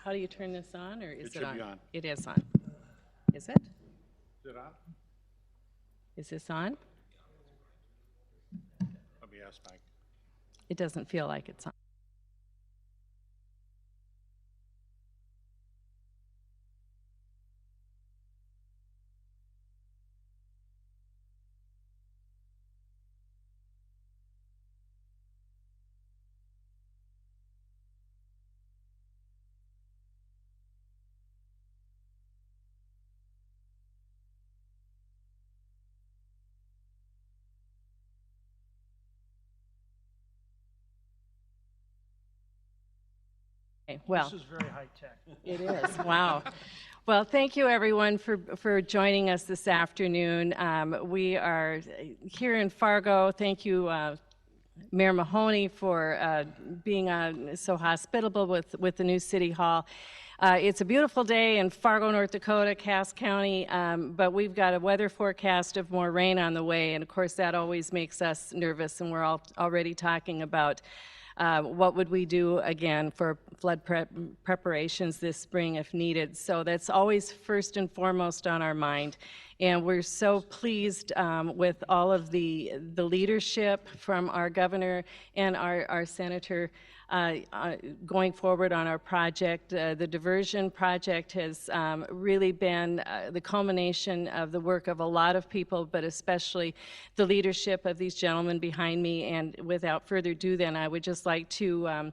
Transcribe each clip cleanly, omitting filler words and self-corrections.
how do you turn this on, or is it on? It should be on. It is on. Is it? Is it on? Is this on? Let me ask Mike. It doesn't feel like it's on. Okay, well, This is very high tech. it is. Wow. Well, thank you everyone for joining us this afternoon. We are here in Fargo. Thank you, Mayor Mahoney, for being so hospitable with the new City Hall. It's a beautiful day in Fargo, North Dakota, Cass County, but we've got a weather forecast of more rain on the way, and of course that always makes us nervous, and we're all already talking about what would we do again for flood preparations this spring if needed. So that's always first and foremost on our mind. And we're so pleased with all of the leadership from our governor and our senator going forward on our project. The Diversion project has really been the culmination of the work of a lot of people, but especially the leadership of these gentlemen behind me. And without further ado, then, I would just like to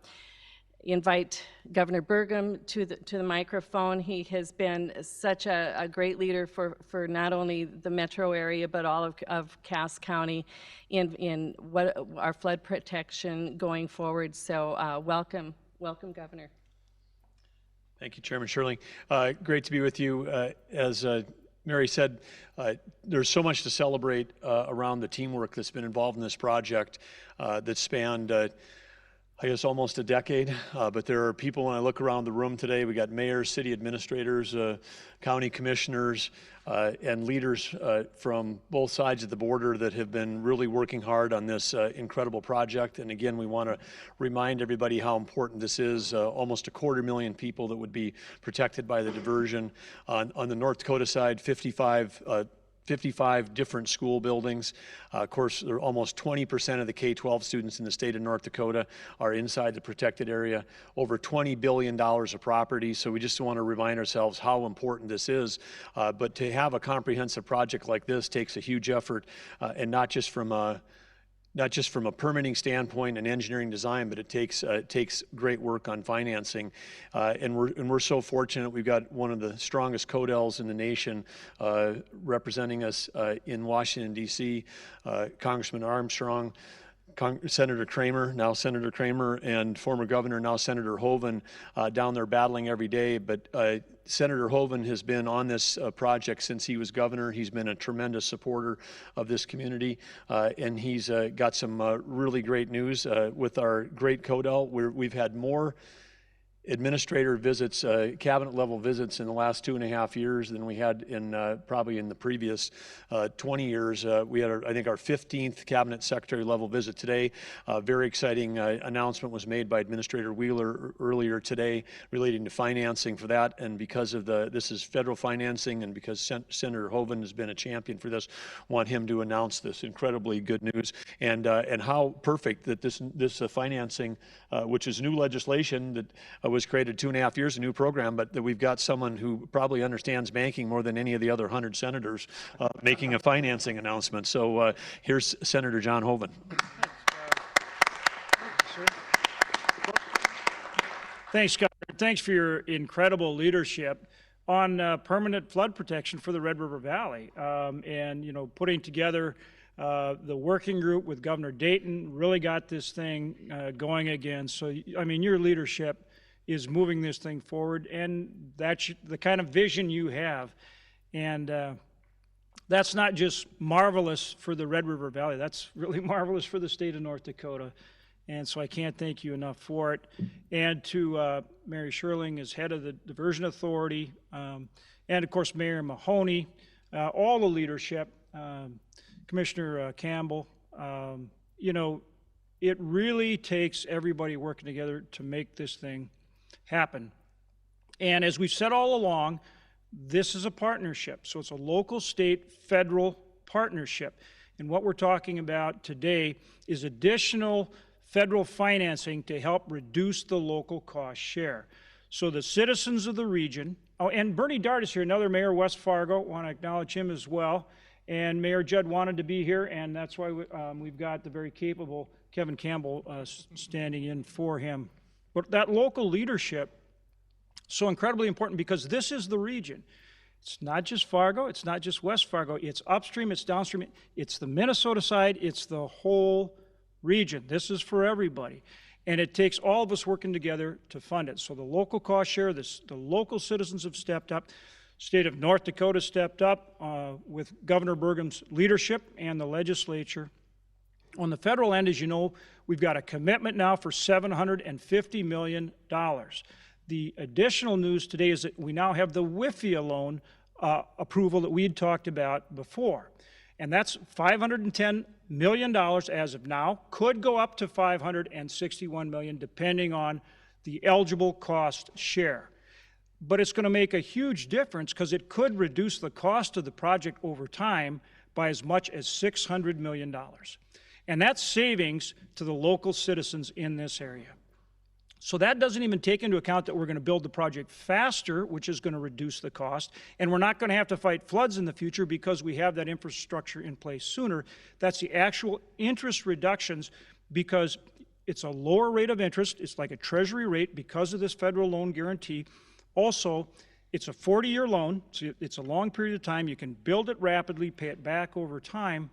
invite Governor Burgum to the microphone. He has been such a great leader for not only the metro area, but all of Cass County in what our flood protection going forward. So welcome, Governor. Thank you, Chairman Sherling. Great to be with you. As Mary said, there's so much to celebrate around the teamwork that's been involved in this project that spanned I guess almost a decade, but there are people, when I look around the room today, we got mayors, city administrators, county commissioners, and leaders from both sides of the border that have been really working hard on this incredible project. And again, we want to remind everybody how important this is. Almost 250,000 people that would be protected by the diversion. On the North Dakota side, 55 different school buildings. Of course, there are almost 20% of the K-12 students in the state of North Dakota are inside the protected area. Over $20 billion of property. So we just want to remind ourselves how important this is. But to have a comprehensive project like this takes a huge effort, and not just from a permitting standpoint and engineering design, but it takes great work on financing, and we're so fortunate. We've got one of the strongest CODELs in the nation representing us in Washington D.C. Congressman Armstrong, Senator Kramer, now Senator Kramer, and former Governor, now Senator Hoeven, down there battling every day. But Senator Hoeven has been on this project since he was governor. He's been a tremendous supporter of this community, and he's got some really great news with our great CODEL. We've had more administrator visits, cabinet level visits in the last 2.5 years than we had in probably in the previous 20 years. We had, I think, our 15th cabinet secretary level visit today. Very exciting announcement was made by Administrator Wheeler earlier today relating to financing for that. And because of this is federal financing, and because Senator Hoeven has been a champion for this, want him to announce this incredibly good news. And how perfect that this financing, which is new legislation that was created 2.5 years, a new program, but that we've got someone who probably understands banking more than any of the other 100 senators making a financing announcement. So here's Senator John Hoeven. Thanks, Governor. Thanks for your incredible leadership on permanent flood protection for the Red River Valley, and putting together the working group with Governor Dayton really got this thing going again. So I mean, your leadership is moving this thing forward, and that's the kind of vision you have. And that's not just marvelous for the Red River Valley, that's really marvelous for the state of North Dakota. And so I can't thank you enough for it. And to Mary Sherling as head of the Diversion Authority, and of course Mayor Mahoney, all the leadership, Commissioner Campbell, it really takes everybody working together to make this thing happen. And as we've said all along, this is a partnership. So it's a local, state, federal partnership. And what we're talking about today is additional federal financing to help reduce the local cost share. So the citizens of the region, oh, and Bernie Dart is here, another mayor of West Fargo, want to acknowledge him as well. And Mayor Judd wanted to be here, and that's why we've got the very capable Kevin Campbell standing in for him. But that local leadership, so incredibly important, because this is the region. It's not just Fargo, it's not just West Fargo, it's upstream, it's downstream, it's the Minnesota side, it's the whole region. This is for everybody. And it takes all of us working together to fund it. So the local cost share, the local citizens have stepped up. State of North Dakota stepped up with Governor Burgum's leadership and the legislature. On the federal end, as you know, we've got a commitment now for $750 million. The additional news today is that we now have the WIFIA loan approval that we had talked about before. And that's $510 million as of now, could go up to $561 million depending on the eligible cost share. But it's going to make a huge difference because it could reduce the cost of the project over time by as much as $600 million. And that's savings to the local citizens in this area. So that doesn't even take into account that we're going to build the project faster, which is going to reduce the cost, and we're not going to have to fight floods in the future because we have that infrastructure in place sooner. That's the actual interest reductions because it's a lower rate of interest. It's like a treasury rate because of this federal loan guarantee. Also, it's a 40-year loan, so it's a long period of time. You can build it rapidly, pay it back over time,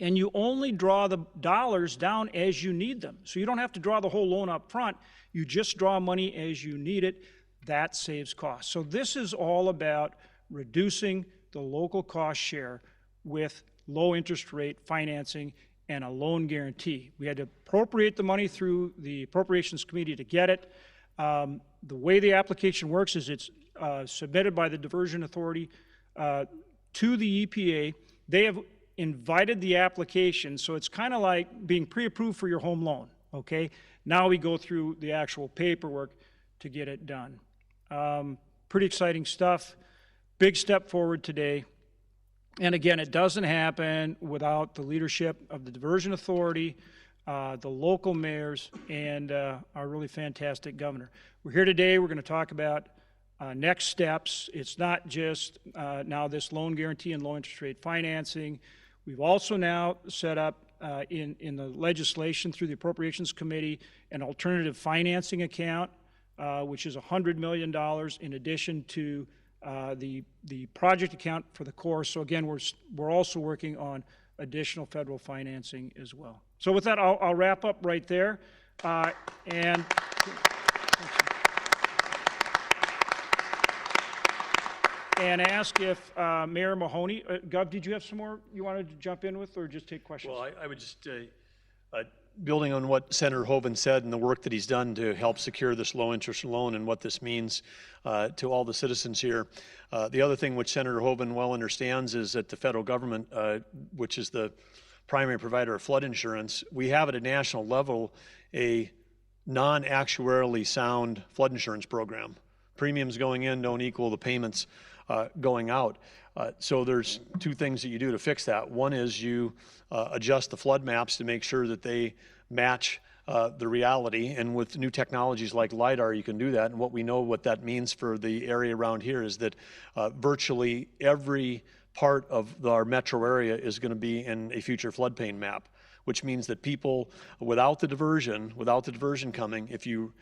and you only draw the dollars down as you need them. So you don't have to draw the whole loan up front. You just draw money as you need it. That saves costs. So this is all about reducing the local cost share with low interest rate financing and a loan guarantee. We had to appropriate the money through the Appropriations Committee to get it. The way the application works is it's submitted by the Diversion Authority to the EPA. They have invited the application, so it's kind of like being pre-approved for your home loan, okay? Now we go through the actual paperwork to get it done. Pretty exciting stuff. Big step forward today. And again, it doesn't happen without the leadership of the Diversion Authority, the local mayors, and our really fantastic governor. We're here today, we're going to talk about next steps. It's not just now this loan guarantee and low interest rate financing. We've also now set up in the legislation through the Appropriations Committee an alternative financing account, which is $100 million in addition to the project account for the Corps. So again, we're also working on additional federal financing as well. So with that, I'll wrap up right there. And ask if Mayor Mahoney, Gov, did you have some more you wanted to jump in with, or just take questions? Well, I would just, building on what Senator Hoeven said and the work that he's done to help secure this low interest loan and what this means to all the citizens here. The other thing which Senator Hoeven well understands is that the federal government, which is the primary provider of flood insurance, we have at a national level a non-actuarially sound flood insurance program. Premiums going in don't equal the payments going out. So there's two things that you do to fix that. One is you adjust the flood maps to make sure that they match the reality, and with new technologies like LIDAR you can do that. And what we know what that means for the area around here is that virtually every part of our metro area is going to be in a future floodplain map, which means that people without the diversion coming, if you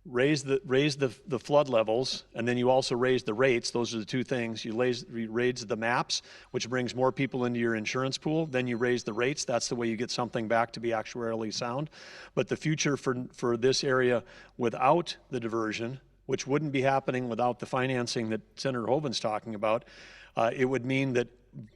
raise the flood levels, and then you also raise the rates. Those are the two things. You raise the maps, which brings more people into your insurance pool. Then you raise the rates. That's the way you get something back to be actuarially sound. But the future for this area without the diversion, which wouldn't be happening without the financing that Senator Hoeven's talking about, it would mean that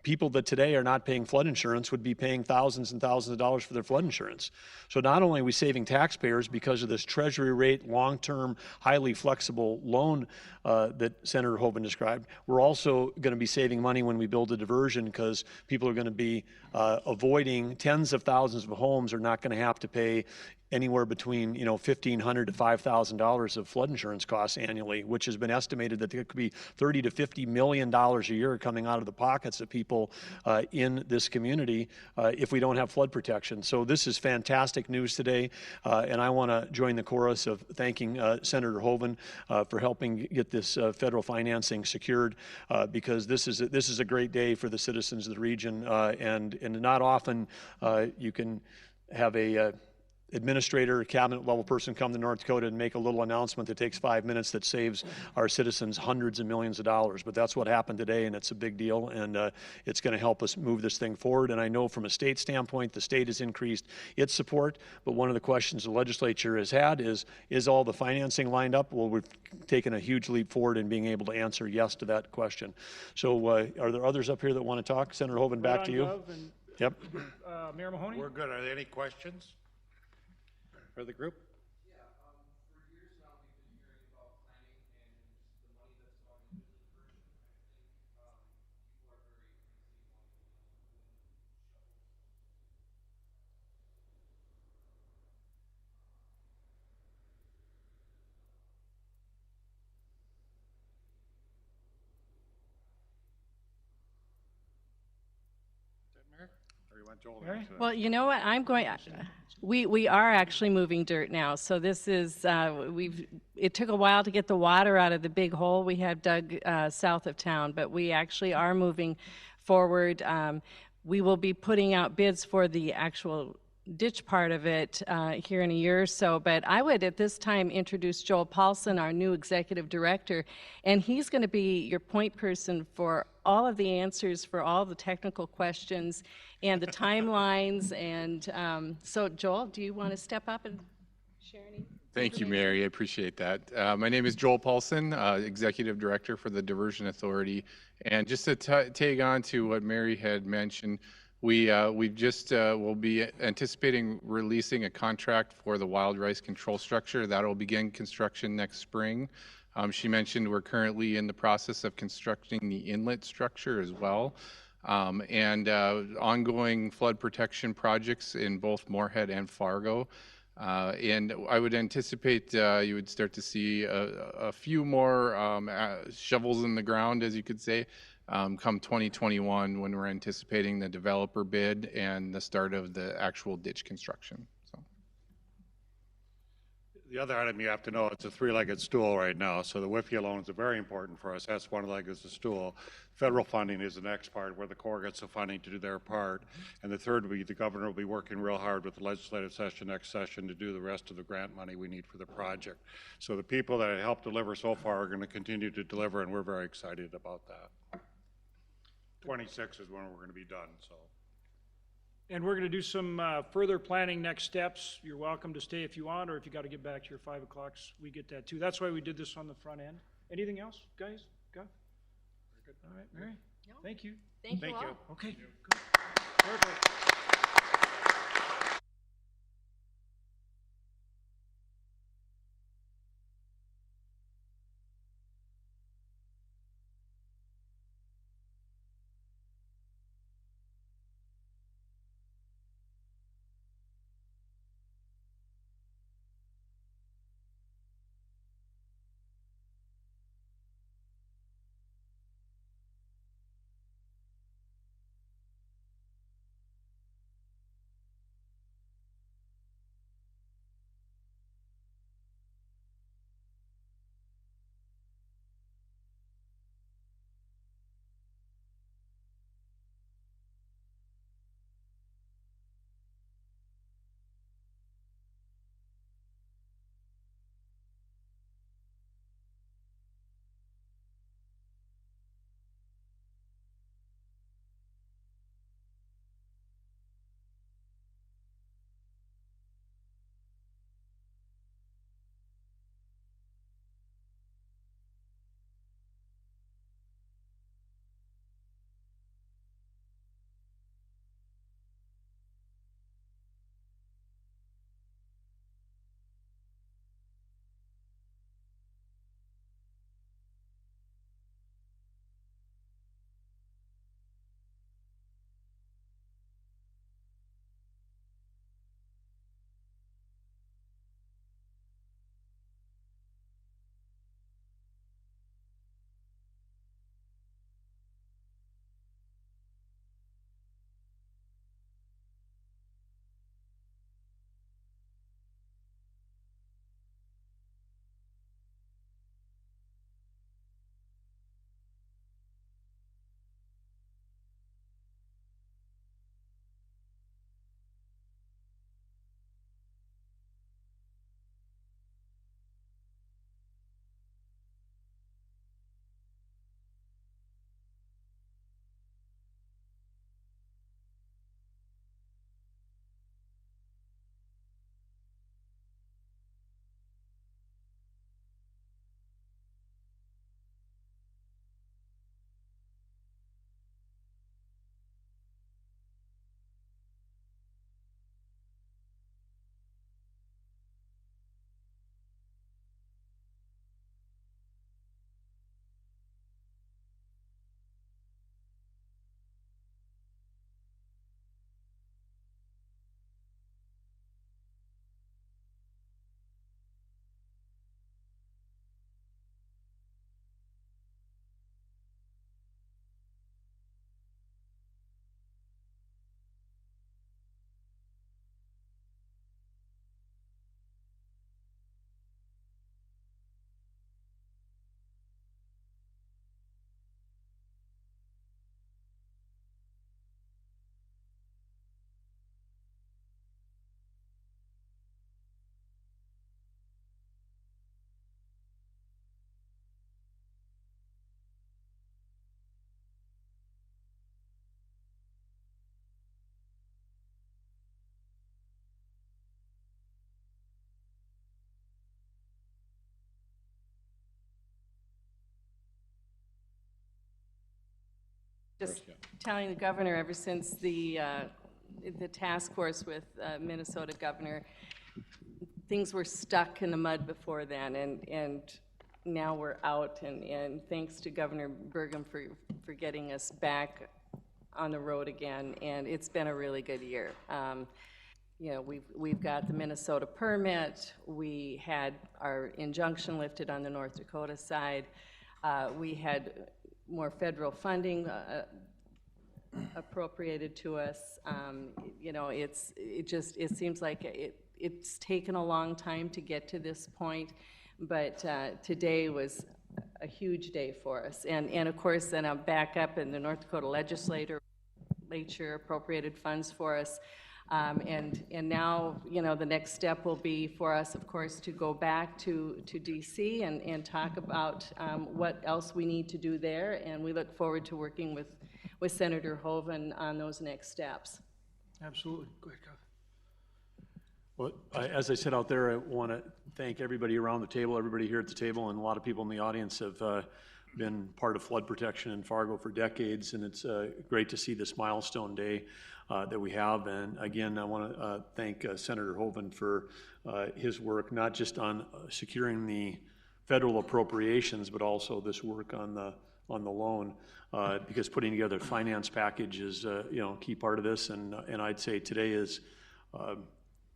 people that today are not paying flood insurance would be paying thousands and thousands of dollars for their flood insurance. So not only are we saving taxpayers because of this treasury rate, long-term, highly flexible loan that Senator Hoeven described, we're also going to be saving money when we build a diversion because people are going to be avoiding tens of thousands of homes are not going to have to pay anywhere between, $1,500 to $5,000 of flood insurance costs annually, which has been estimated that there could be $30 to $50 million a year coming out of the pockets of people in this community if we don't have flood protection. So this is fantastic news today, and I want to join the chorus of thanking Senator Hoeven for helping get this federal financing secured, because this is a great day for the citizens of the region, and not often you can have a administrator, cabinet level person come to North Dakota and make a little announcement that takes 5 minutes that saves our citizens hundreds of millions of dollars. But that's what happened today, and it's a big deal, and it's going to help us move this thing forward. And I know from a state standpoint, the state has increased its support, but one of the questions the legislature has had is all the financing lined up? Well, we've taken a huge leap forward in being able to answer yes to that question. So are there others up here that want to talk? Senator Hoeven, back to you. Yep. Mayor Mahoney? We're good. Are there any questions for the group? For years now, we've been hearing about planning and the money that's gone into diversion. I think people are very Or you want Joel to Mary? answer that? Well, you know what, we are actually moving dirt now, so this is, it took a while to get the water out of the big hole we have dug south of town, but we actually are moving forward. We will be putting out bids for the actual ditch part of it here in a year or so, but I would at this time introduce Joel Paulson, our new executive director, and he's going to be your point person for all of the answers for all the technical questions and the timelines. And so Joel, do you want to step up and share any? Thank you, Mary. I appreciate that. My name is Joel Paulson, Executive Director for the Diversion Authority. And just to tag on to what Mary had mentioned, we just will be anticipating releasing a contract for the wild rice control structure. That will begin construction next spring. She mentioned we're currently in the process of constructing the inlet structure as well. And ongoing flood protection projects in both Moorhead and Fargo. And I would anticipate you would start to see a few more shovels in the ground, as you could say, come 2021, when we're anticipating the developer bid and the start of the actual ditch construction. So. The other item you have to know, it's a three-legged stool right now, so the WIFIA loans are very important for us. That's one leg is the stool. Federal funding is the next part, where the Corps gets the funding to do their part. And the third will be the governor will be working real hard with the legislative session next session to do the rest of the grant money we need for the project. So the people that have helped deliver so far are going to continue to deliver, and we're very excited about that. 26 is when we're going to be done, so. And we're going to do some further planning next steps. You're welcome to stay if you want, or if you got to get back to your 5 o'clocks, we get that too. That's why we did this on the front end. Anything else, guys? Go. All right, Mary? No. Thank you. Thank you Thank all. you. Okay, good. Perfect. Just telling the governor, ever since the task force with Minnesota governor, things were stuck in the mud before then, and now we're out, and thanks to Governor Burgum for getting us back on the road again, and it's been a really good year. You know, we've got the Minnesota permit, we had our injunction lifted on the North Dakota side, we had more federal funding appropriated to us. You know, it seems like it's taken a long time to get to this point, but today was a huge day for us. And of course, then I'm back up in the North Dakota legislature appropriated funds for us. And now, you know, the next step will be for us, of course, to go back to DC and talk about what else we need to do there. And we look forward to working with Senator Hoven on those next steps. Absolutely. Go ahead, Kev. Well, as I said out there, I want to thank everybody around the table, everybody here at the table, and a lot of people in the audience have been part of flood protection in Fargo for decades, and it's great to see this milestone day that we have. And again, I want to thank Senator Hoven for his work, not just on securing the federal appropriations, but also this work on the loan, because putting together a finance package is you know, a key part of this. And I'd say today is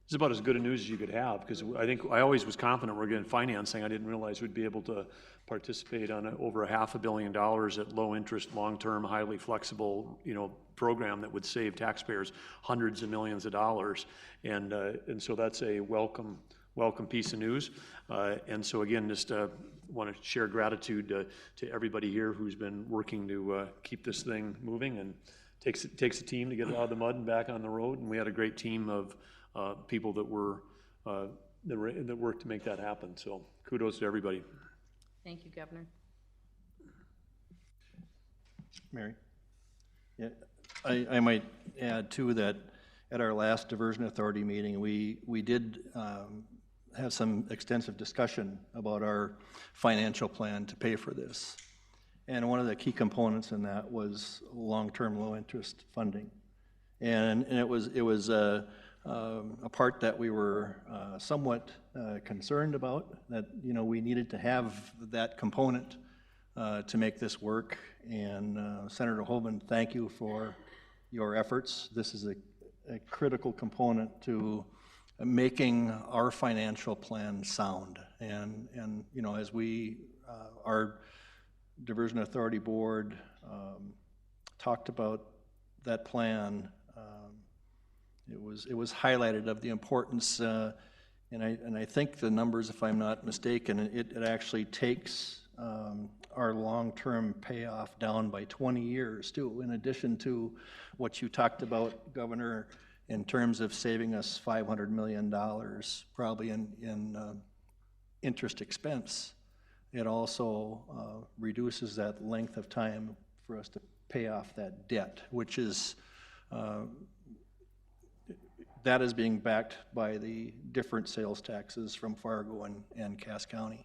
it's about as good a news as you could have, because I think I always was confident we're getting financing. I didn't realize we'd be able to participate on over $500 million at low interest, long-term, highly flexible, you know, program that would save taxpayers hundreds of millions of dollars. And so that's a welcome piece of news. And so again, just want to share gratitude to everybody here who's been working to keep this thing moving, and takes a team to get it out of the mud and back on the road. And we had a great team of people that worked to make that happen. So kudos to everybody. Thank you, Governor. Mary? Yeah, I might add too that at our last Diversion Authority meeting, we did have some extensive discussion about our financial plan to pay for this. And one of the key components in that was long-term low-interest funding. And it was a part that we were somewhat concerned about, that, you know, we needed to have that component to make this work. And Senator Hoven, thank you for your efforts. This is a critical component to making our financial plan sound. And you know, as we, our Diversion Authority Board talked about that plan, it was highlighted of the importance, and I think the numbers, if I'm not mistaken, it actually takes our long-term payoff down by 20 years too, in addition to what you talked about, Governor, in terms of saving us $500 million probably in interest expense. It also reduces that length of time for us to pay off that debt, which is that is being backed by the different sales taxes from Fargo and Cass County.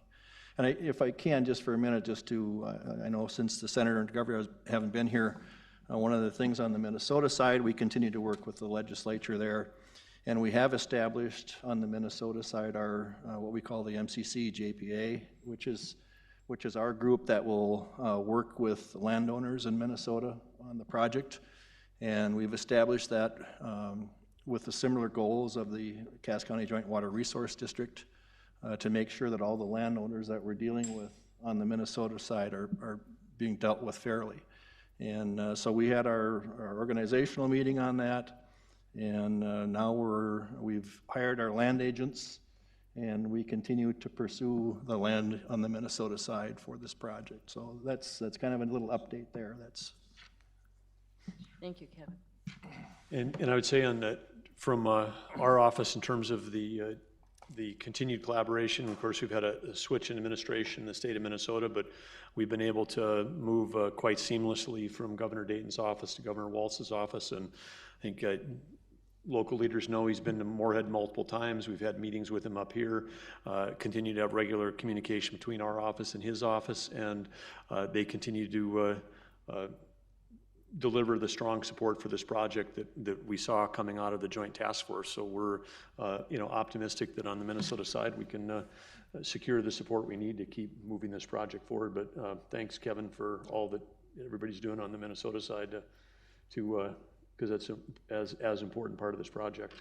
And if I can, just for a minute, just to, I know since the Senator and Governor haven't been here, one of the things on the Minnesota side, we continue to work with the legislature there, and we have established on the Minnesota side our, what we call the MCC JPA, which is our group that will work with landowners in Minnesota on the project. And we've established that with the similar goals of the Cass County Joint Water Resource District to make sure that all the landowners that we're dealing with on the Minnesota side are being dealt with fairly. And so we had our organizational meeting on that, and now we've hired our land agents, and we continue to pursue the land on the Minnesota side for this project. So that's kind of a little update there. Thank you, Kevin. And I would say on that, from our office, in terms of the continued collaboration, of course, we've had a switch in administration in the state of Minnesota, but we've been able to move quite seamlessly from Governor Dayton's office to Governor Walz's office. And I think local leaders know he's been to Moorhead multiple times. We've had meetings with him up here, continue to have regular communication between our office and his office, and they continue to deliver the strong support for this project that we saw coming out of the Joint Task Force. So we're, optimistic that on the Minnesota side, we can secure the support we need to keep moving this project forward. But thanks, Kevin, for all that everybody's doing on the Minnesota side because that's as important part of this project.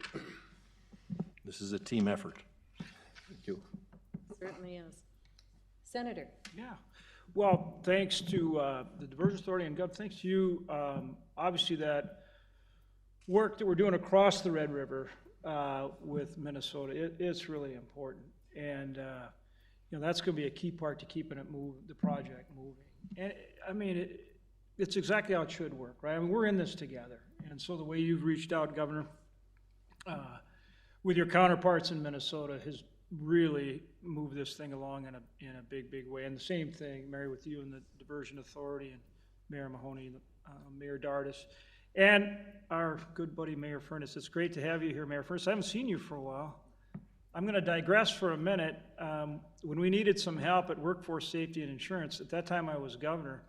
This is a team effort. Thank you. Certainly is. Senator? Yeah. Well, thanks to the Diversion Authority and Gov, thanks to you. Obviously, that work that we're doing across the Red River with Minnesota, it's really important. And, that's going to be a key part to keeping the project moving. And, I mean, it's exactly how it should work, right? I mean, we're in this together. And so the way you've reached out, Governor, with your counterparts in Minnesota has really move this thing along in a big way. And the same thing, Mary, with you and the Diversion Authority and Mayor Mahoney, Mayor Dardis, and our good buddy Mayor Furness. It's great to have you here, Mayor Furness. I haven't seen you for a while. I'm going to digress for a minute. When we needed some help at workforce safety and insurance, at that time I was governor,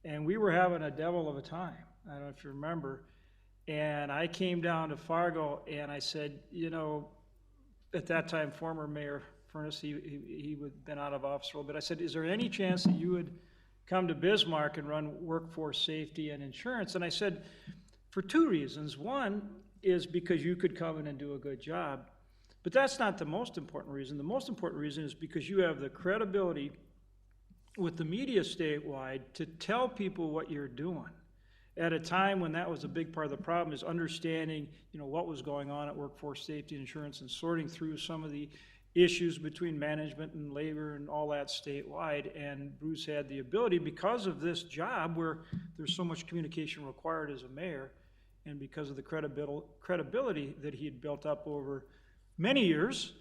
and we were having a devil of a time. I don't know if you remember. And I came down to Fargo and I said, at that time, former Mayor Furness, he had been out of office a little bit. I said, is there any chance that you would come to Bismarck and run workforce safety and insurance? And I said, for two reasons. One is because you could come in and do a good job. But that's not the most important reason. The most important reason is because you have the credibility with the media statewide to tell people what you're doing at a time when that was a big part of the problem, is understanding, what was going on at workforce safety and insurance and sorting through some of the issues between management and labor and all that statewide. And Bruce had the ability, because of this job where there's so much communication required as a mayor, and because of the credibility that he had built up over many years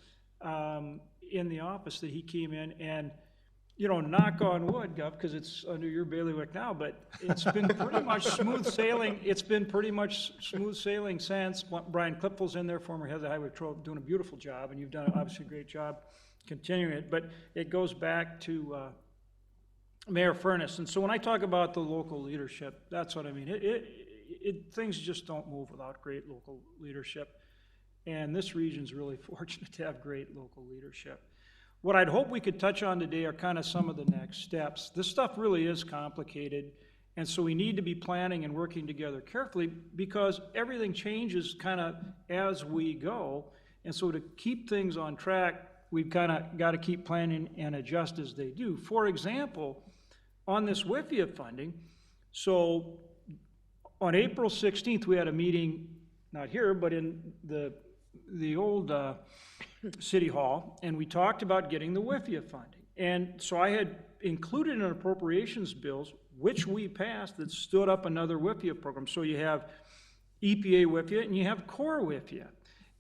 in the office, that he came in and, knock on wood, Gov, because it's under your bailiwick now, but it's been pretty much smooth sailing. It's been pretty much smooth sailing since. Brian Klipfel's in there, former head of the Highway Patrol, doing a beautiful job, and you've done obviously a great job continuing it. But it goes back to Mayor Furness. And so when I talk about the local leadership, that's what I mean. Things just don't move without great local leadership. And this region's really fortunate to have great local leadership. What I'd hope we could touch on today are kind of some of the next steps. This stuff really is complicated, and so we need to be planning and working together carefully, because everything changes kind of as we go. And so to keep things on track, we've kind of got to keep planning and adjust as they do. For example, on this WIFIA funding, so on April 16th, we had a meeting, not here, but in the old City Hall, and we talked about getting the WIFIA funding. And so I had included in appropriations bills, which we passed, that stood up another WIFIA program. So you have EPA WIFIA and you have core WIFIA.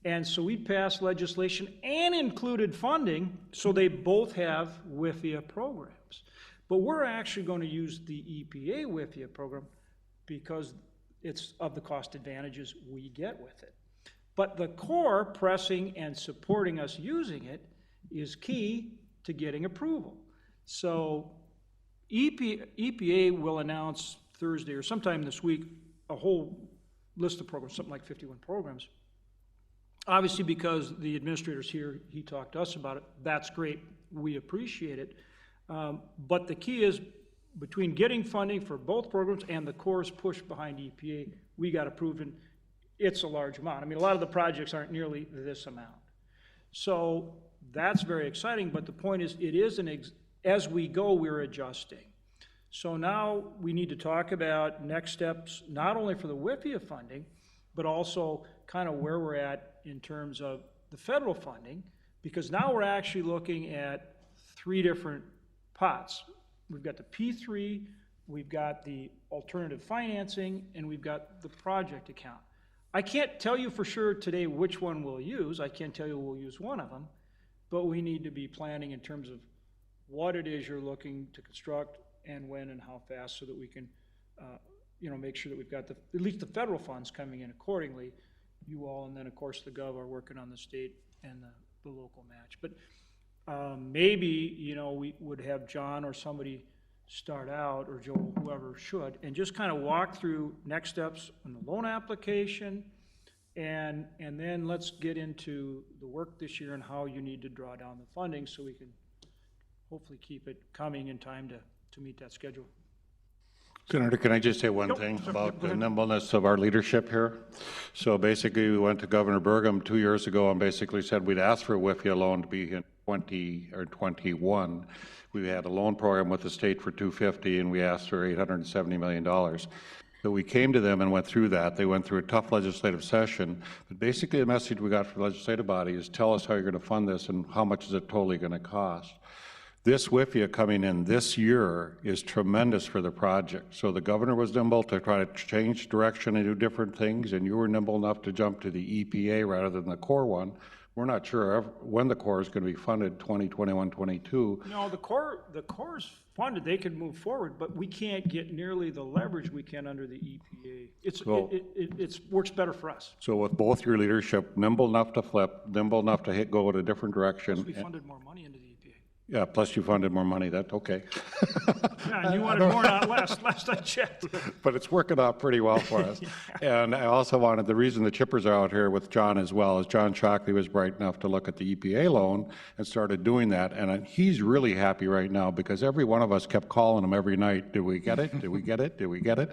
And so we passed legislation and included funding, so they both have WIFIA programs. But we're actually going to use the EPA WIFIA program because it's of the cost advantages we get with it. But the core pressing and supporting us using it is key to getting approval. So EPA will announce Thursday or sometime this week a whole list of programs, something like 51 programs. Obviously, because the administrator's here, he talked to us about it. That's great. We appreciate it. But the key is, between getting funding for both programs and the core's push behind EPA, we got approved, and it's a large amount. I mean, a lot of the projects aren't nearly this amount. So that's very exciting, but the point is, it is as we go, we're adjusting. So now we need to talk about next steps, not only for the WIFIA funding, but also kind of where we're at in terms of the federal funding, because now we're actually looking at 3 different pots. We've got the P3, we've got the alternative financing, and we've got the project account. I can't tell you for sure today which one we'll use. I can tell you we'll use one of them, but we need to be planning in terms of what it is you're looking to construct and when and how fast, so that we can make sure that we've got at least the federal funds coming in accordingly. You all, and then of course the Gov, are working on the state and the local match. But maybe, we would have John or somebody start out, or Joel, whoever should, and just kind of walk through next steps on the loan application, and then let's get into the work this year and how you need to draw down the funding so we can hopefully keep it coming in time to meet that schedule. Senator, can I just say one thing about the nimbleness of our leadership here? So basically, we went to Governor Burgum 2 years ago and basically said we'd ask for a WIFIA loan to be in 20 or 21. We had a loan program with the state for 250, and we asked for $870 million. So we came to them and went through that. They went through a tough legislative session. But basically, the message we got from the legislative body is tell us how you're going to fund this and how much is it totally going to cost. This WIFIA coming in this year is tremendous for the project. So the governor was nimble to try to change direction and do different things, and you were nimble enough to jump to the EPA rather than the core one. We're not sure when the core is going to be funded, 2021, 22. No, the core's funded, they can move forward, but we can't get nearly the leverage we can under the EPA. It works better for us. So with both your leadership, nimble enough to flip, nimble enough to go in a different direction. We funded more money into the EPA. Yeah, plus you funded more money, that's okay. Yeah, and you wanted more, not less, last I checked. But it's working out pretty well for us. And I also wanted, the reason the chippers are out here with John as well is John Shockley was bright enough to look at the EPA loan and started doing that. And he's really happy right now because every one of us kept calling him every night, did we get it? Did we get it? Did we get it?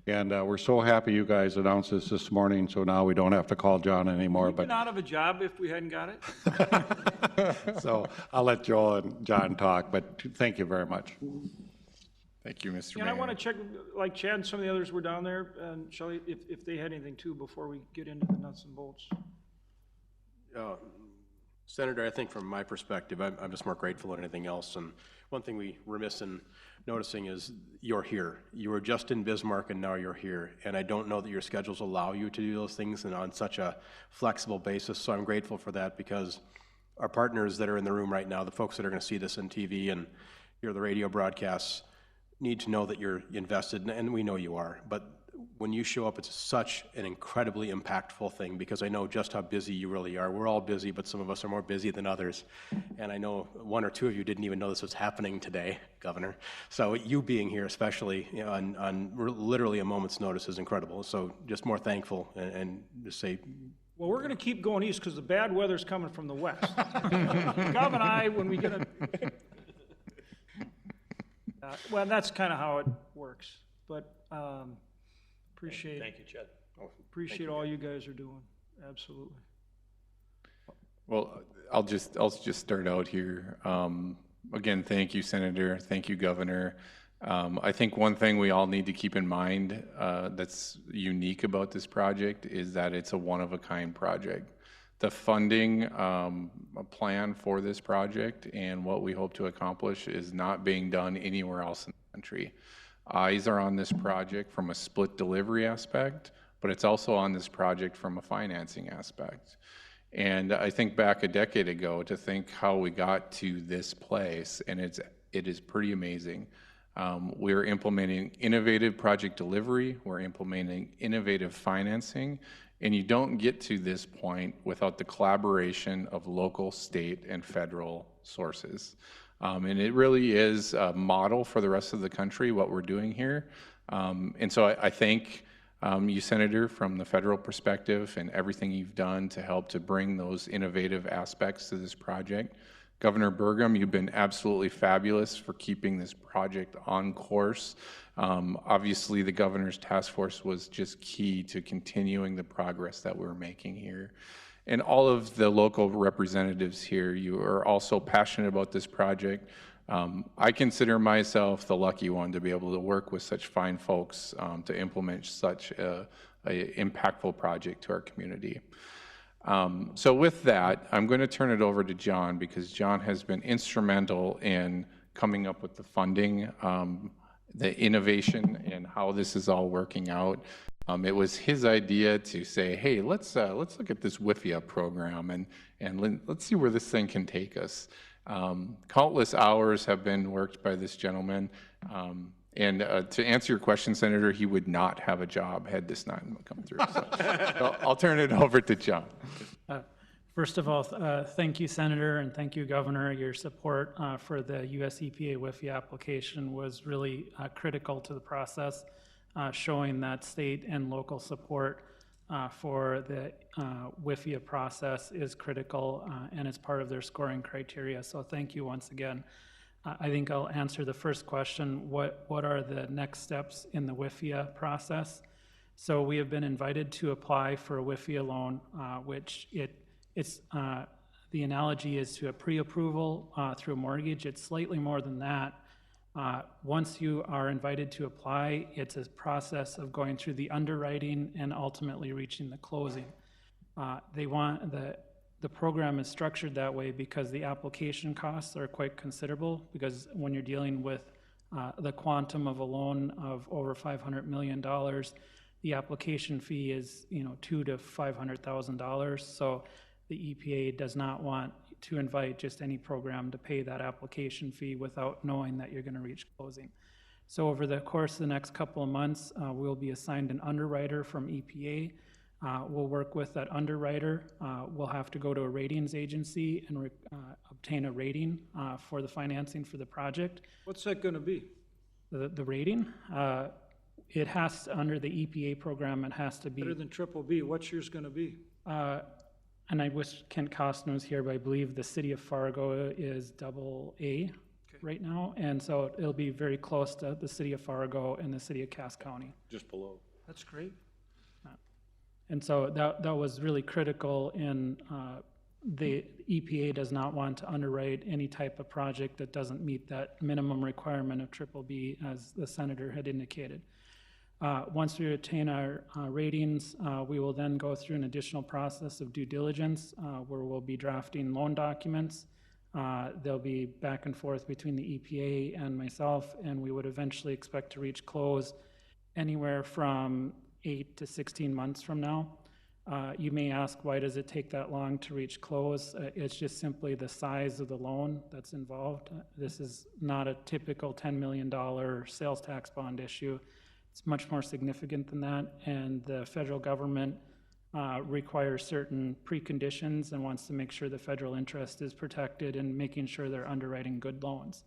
And we're so happy you guys announced this morning, so now we don't have to call John anymore. We've been out of a job if we hadn't got it. So I'll let Joel and John talk, but thank you very much. Thank you, Mr. And Mayor. I want to check, like Chad and some of the others were down there, and Shelley, if they had anything too before we get into the nuts and bolts. Senator, I think from my perspective, I'm just more grateful than anything else. And one thing we remiss in noticing is you're here. You were just in Bismarck and now you're here. And I don't know that your schedules allow you to do those things and on such a flexible basis. So I'm grateful for that because our partners that are in the room right now, the folks that are going to see this on TV and hear the radio broadcasts, need to know that you're invested, and we know you are. But when you show up, it's such an incredibly impactful thing because I know just how busy you really are. We're all busy, but some of us are more busy than others. And I know one or two of you didn't even know this was happening today, Governor. So you being here, especially on literally a moment's notice, is incredible. So just more thankful and just say, Well, we're going to keep going east because the bad weather's coming from the west. Gov and I, when we get a... well, that's kind of how it works. But appreciate... Thank you, Chad. Appreciate all you guys are doing. Absolutely. Well, I'll just start out here. Again, thank you, Senator. Thank you, Governor. I think one thing we all need to keep in mind that's unique about this project is that it's a one-of-a-kind project. The funding plan for this project and what we hope to accomplish is not being done anywhere else in the country. Eyes are on this project from a split delivery aspect, but it's also on this project from a financing aspect. And I think back a decade ago to think how we got to this place, and it is pretty amazing. We're implementing innovative project delivery, we're implementing innovative financing, and you don't get to this point without the collaboration of local, state, and federal sources. And it really is a model for the rest of the country, what we're doing here. And so I thank you, Senator, from the federal perspective and everything you've done to help to bring those innovative aspects to this project. Governor Burgum, you've been absolutely fabulous for keeping this project on course. Obviously, the governor's task force was just key to continuing the progress that we're making here. And all of the local representatives here, you are also passionate about this project. I consider myself the lucky one to be able to work with such fine folks to implement such a impactful project to our community. So with that, I'm going to turn it over to John because John has been instrumental in coming up with the funding, the innovation, and how this is all working out. It was his idea to say, hey, let's look at this WIFIA program and let's see where this thing can take us. Countless hours have been worked by this gentleman. And to answer your question, Senator, he would not have a job had this not come through. So I'll turn it over to John. First of all, thank you, Senator, and thank you, Governor. Your support for the US EPA WIFIA application was really critical to the process, showing that state and local support for the WIFIA process is critical and it's part of their scoring criteria. So thank you once again. I think I'll answer the first question. What are the next steps in the WIFIA process? So we have been invited to apply for a WIFIA loan, which it's the analogy is to a pre-approval through a mortgage. It's slightly more than that. Once you are invited to apply, it's a process of going through the underwriting and ultimately reaching the closing. The program is structured that way because the application costs are quite considerable, because when you're dealing with the quantum of a loan of over $500 million, the application fee is $200,000 to $500,000. So the EPA does not want to invite just any program to pay that application fee without knowing that you're going to reach closing. So over the course of the next couple of months, we'll be assigned an underwriter from EPA. We'll work with that underwriter. We'll have to go to a ratings agency and obtain a rating for the financing for the project. What's that going to be? The rating? It has to, under the EPA program, it has to be Better than triple B. What's yours going to be? and I wish Kent Costner was here, but I believe the city of Fargo is AA right now, and so it'll be very close to the city of Fargo and the city of Cass County. Just below. That's great. And so that was really critical in the EPA does not want to underwrite any type of project that doesn't meet that minimum requirement of BBB, as the senator had indicated. Once we attain our ratings, we will then go through an additional process of due diligence where we'll be drafting loan documents. There'll be back and forth between the EPA and myself, and we would eventually expect to reach close anywhere from 8 to 16 months from now. You may ask, why does it take that long to reach close? It's just simply the size of the loan that's involved. This is not a typical $10 million sales tax bond issue. It's much more significant than that, and the federal government requires certain preconditions and wants to make sure the federal interest is protected and making sure they're underwriting good loans.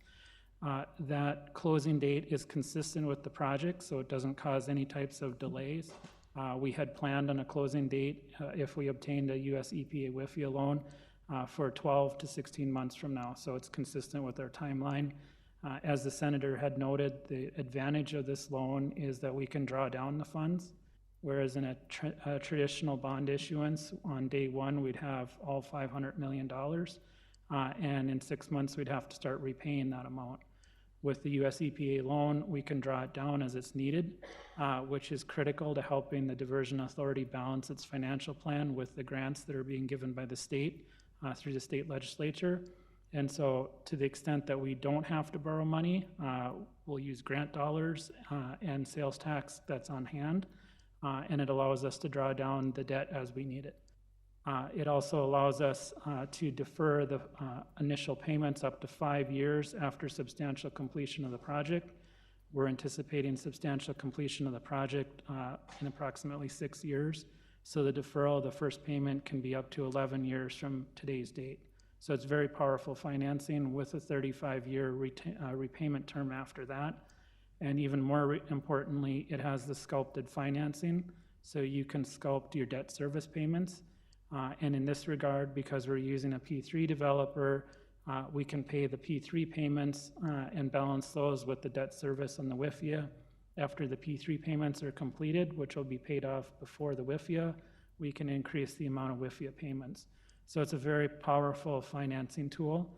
That closing date is consistent with the project, so it doesn't cause any types of delays. We had planned on a closing date if we obtained a US EPA WIFIA loan for 12 to 16 months from now, so it's consistent with our timeline. As the senator had noted, the advantage of this loan is that we can draw down the funds, whereas in a traditional bond issuance, on day one, we'd have all $500 million, and in 6 months, we'd have to start repaying that amount. With the US EPA loan, we can draw it down as it's needed, which is critical to helping the Diversion Authority balance its financial plan with the grants that are being given by the state through the state legislature. And so to the extent that we don't have to borrow money, we'll use grant dollars and sales tax that's on hand, and it allows us to draw down the debt as we need it. It also allows us to defer the initial payments up to 5 years after substantial completion of the project. We're anticipating substantial completion of the project in approximately 6 years. So the deferral of the first payment can be up to 11 years from today's date. So it's very powerful financing with a 35-year repayment term after that. And even more importantly, it has the sculpted financing, so you can sculpt your debt service payments. And in this regard, because we're using a P3 developer, we can pay the P3 payments and balance those with the debt service on the WIFIA. After the P3 payments are completed, which will be paid off before the WIFIA, we can increase the amount of WIFIA payments. So it's a very powerful financing tool.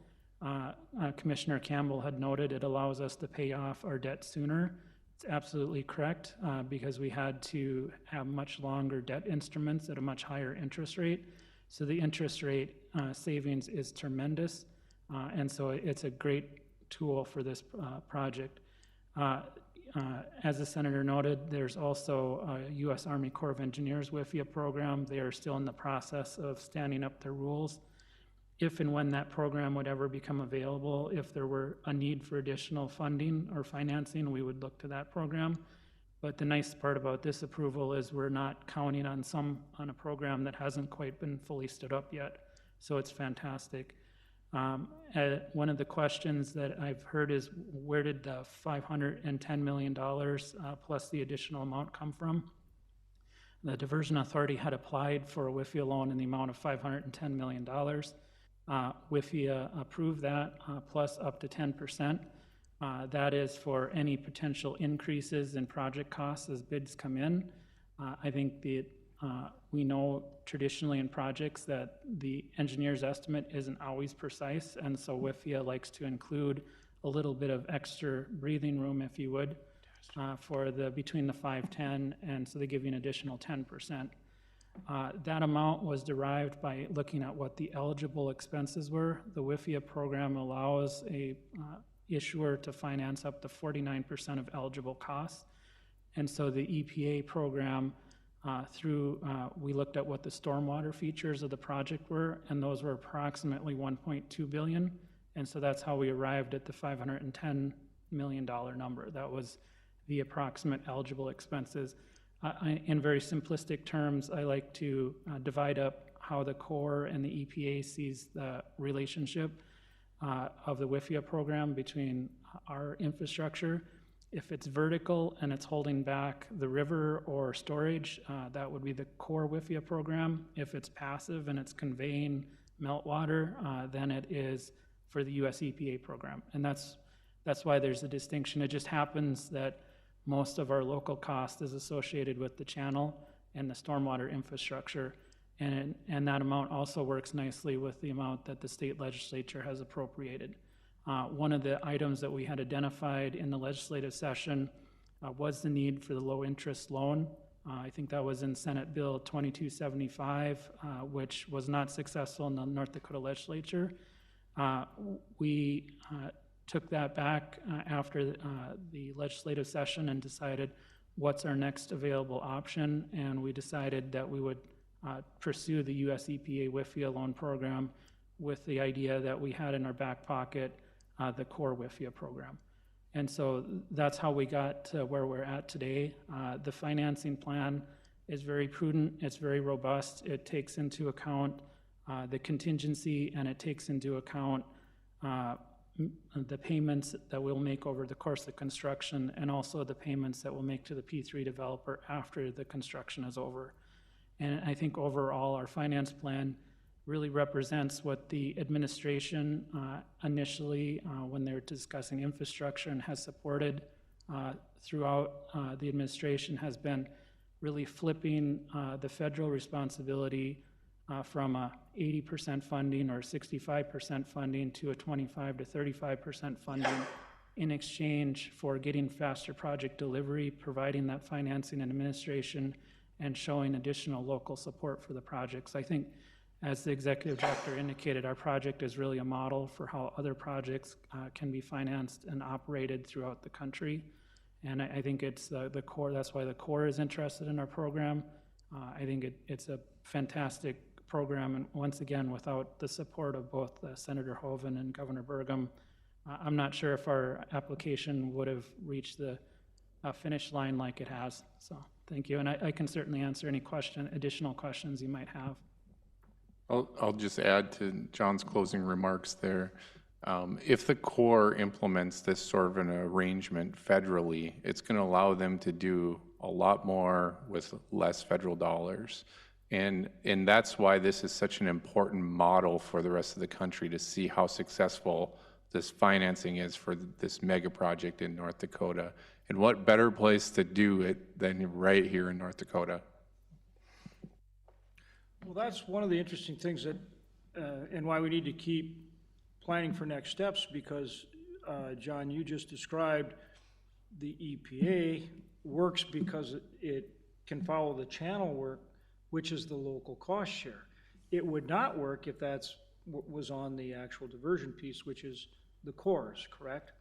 Commissioner Campbell had noted it allows us to pay off our debt sooner. It's absolutely correct because we had to have much longer debt instruments at a much higher interest rate. So the interest rate savings is tremendous, and so it's a great tool for this project. As the senator noted, there's also a U.S. Army Corps of Engineers WIFIA program. They are still in the process of standing up their rules. If and when that program would ever become available, if there were a need for additional funding or financing, we would look to that program. But the nice part about this approval is we're not counting on a program that hasn't quite been fully stood up yet. So it's fantastic. One of the questions that I've heard is, where did the $510 million plus the additional amount come from? The Diversion Authority had applied for a WIFIA loan in the amount of $510 million. WIFIA approved that, plus up to 10%. That is for any potential increases in project costs as bids come in. I think we know traditionally in projects that the engineer's estimate isn't always precise, and so WIFIA likes to include a little bit of extra breathing room, if you would, for between the 5-10, and so they give you an additional 10%. That amount was derived by looking at what the eligible expenses were. The WIFIA program allows a issuer to finance up to 49% of eligible costs, and so the EPA program we looked at what the stormwater features of the project were, and those were approximately $1.2 billion, and so that's how we arrived at the $510 million number. That was the approximate eligible expenses. In very simplistic terms, I like to divide up how the Corps and the EPA sees the relationship of the WIFIA program between our infrastructure. If it's vertical and it's holding back the river or storage, that would be the Corps WIFIA program. If it's passive and it's conveying meltwater, then it is for the US EPA program. And that's why there's a distinction. It just happens that most of our local cost is associated with the channel and the stormwater infrastructure. And that amount also works nicely with the amount that the state legislature has appropriated. One of the items that we had identified in the legislative session was the need for the low interest loan. I think that was in Senate Bill 2275, which was not successful in the North Dakota legislature. We took that back after the legislative session and decided what's our next available option, and we decided that we would pursue the US EPA WIFIA loan program with the idea that we had in our back pocket the Corps WIFIA program. And so that's how we got to where we're at today. The financing plan is very prudent, it's very robust, it takes into account the contingency, and it takes into account the payments that we'll make over the course of construction, and also the payments that we'll make to the P3 developer after the construction is over. And I think overall our finance plan really represents what the administration initially, when they were discussing infrastructure and has supported throughout the administration, has been really flipping the federal responsibility from a 80% funding or 65% funding to a 25 to 35% funding in exchange for getting faster project delivery, providing that financing and administration, and showing additional local support for the projects. I think, as the executive director indicated, our project is really a model for how other projects can be financed and operated throughout the country. And I think it's the Corps, that's why the Corps is interested in our program. I think it's a fantastic program, and once again, without the support of both Senator Hoeven and Governor Burgum, I'm not sure if our application would have reached the finish line like it has. So thank you, and I can certainly answer any additional questions you might have. I'll just add to John's closing remarks there. If the Corps implements this sort of an arrangement federally, it's going to allow them to do a lot more with less federal dollars. And that's why this is such an important model for the rest of the country, to see how successful this financing is for this mega project in North Dakota. And what better place to do it than right here in North Dakota? Well, that's one of the interesting things that, and why we need to keep planning for next steps, because, John, you just described the EPA works because it can follow the channel work, which is the local cost share. It would not work if that's what was on the actual diversion piece, which is the Corps, correct?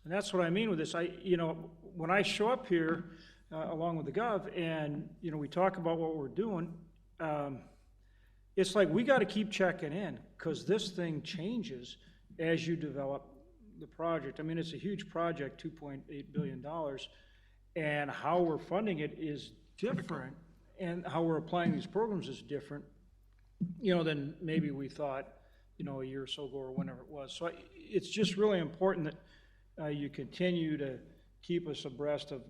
And that's what I mean with this. When I show up here along with the Gov, and we talk about what we're doing, it's like we got to keep checking in, because this thing changes as you develop the project. I mean, it's a huge project, $2.8 billion, and how we're funding it is different, and how we're applying these programs is different. than maybe we thought, a year or so ago or whenever it was. So it's just really important that you continue to keep us abreast of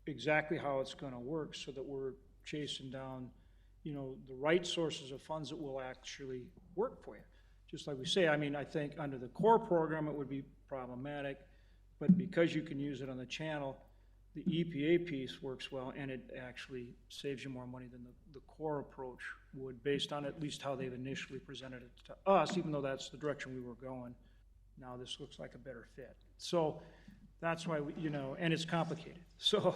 exactly how it's going to work so that we're chasing down, the right sources of funds that will actually work for you. Just like we say, I mean, I think under the core program, it would be problematic, but because you can use it on the channel, the EPA piece works well, and it actually saves you more money than the core approach would, based on at least how they've initially presented it to us, even though that's the direction we were going. Now this looks like a better fit. So that's why, and it's complicated. So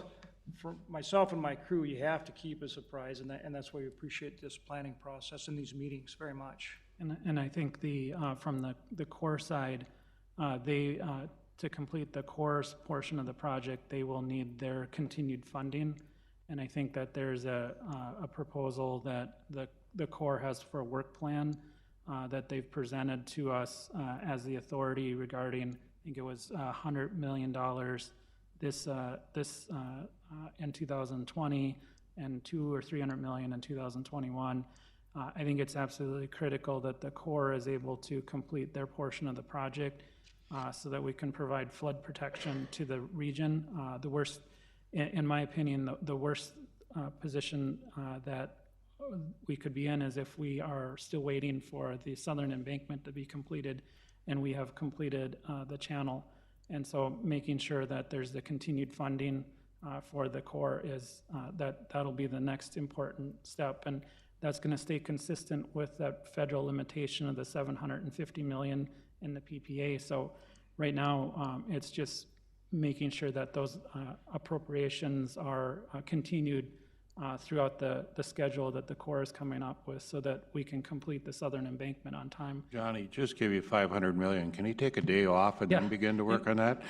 for myself and my crew, you have to keep us apprised, and that's why we appreciate this planning process and these meetings very much. And I think from the core side, to complete the core portion of the project, they will need their continued funding. And I think that there's a proposal that the Corps has for a work plan that they've presented to us as the authority regarding, I think it was $100 million this in 2020 and $200 or $300 million in 2021. I think it's absolutely critical that the Corps is able to complete their portion of the project so that we can provide flood protection to the region. The worst, in my opinion, the worst position that we could be in is if we are still waiting for the southern embankment to be completed and we have completed the channel. And so making sure that there's the continued funding for the Corps is that'll be the next important step. And that's going to stay consistent with that federal limitation of the $750 million in the PPA. So right now, it's just making sure that those appropriations are continued throughout the schedule that the Corps is coming up with so that we can complete the southern embankment on time. Johnny, just give you $500 million. Can he take a day off and then begin to work on that?